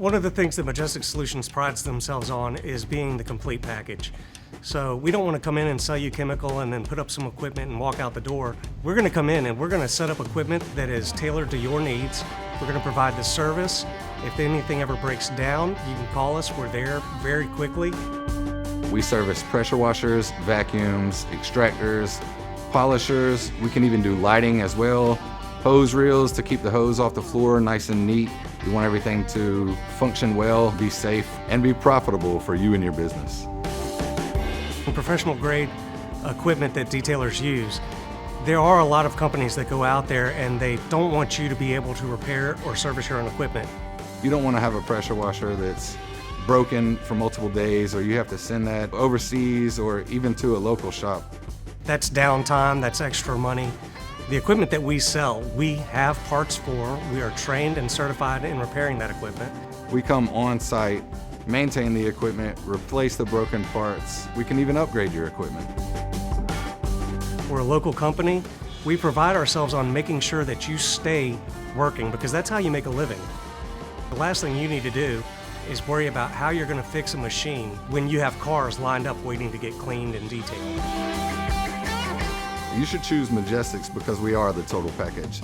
One of the things that Majestic Solutions prides themselves on is being the complete package. So we don't want to come in and sell you chemical and then put up some equipment and walk out the door. We're going to come in and we're going to set up equipment that is tailored to your needs. We're going to provide the service. If anything ever breaks down, you can call us. We're there very quickly. We service pressure washers, vacuums, extractors, polishers. We can even do lighting as well. Hose reels to keep the hose off the floor nice and neat. We want everything to function well, be safe, and be profitable for you and your business. Professional grade equipment that detailers use, there are a lot of companies that go out there and they don't want you to be able to repair or service your own equipment. You don't want to have a pressure washer that's broken for multiple days, or you have to send that overseas or even to a local shop. That's downtime, that's extra money. The equipment that we sell, we have parts for. We are trained and certified in repairing that equipment. We come on site, maintain the equipment, replace the broken parts. We can even upgrade your equipment. We're a local company. We pride ourselves on making sure that you stay working because that's how you make a living. The last thing you need to do is worry about how you're going to fix a machine when you have cars lined up waiting to get cleaned and detailed. You should choose Majestics because we are the total package.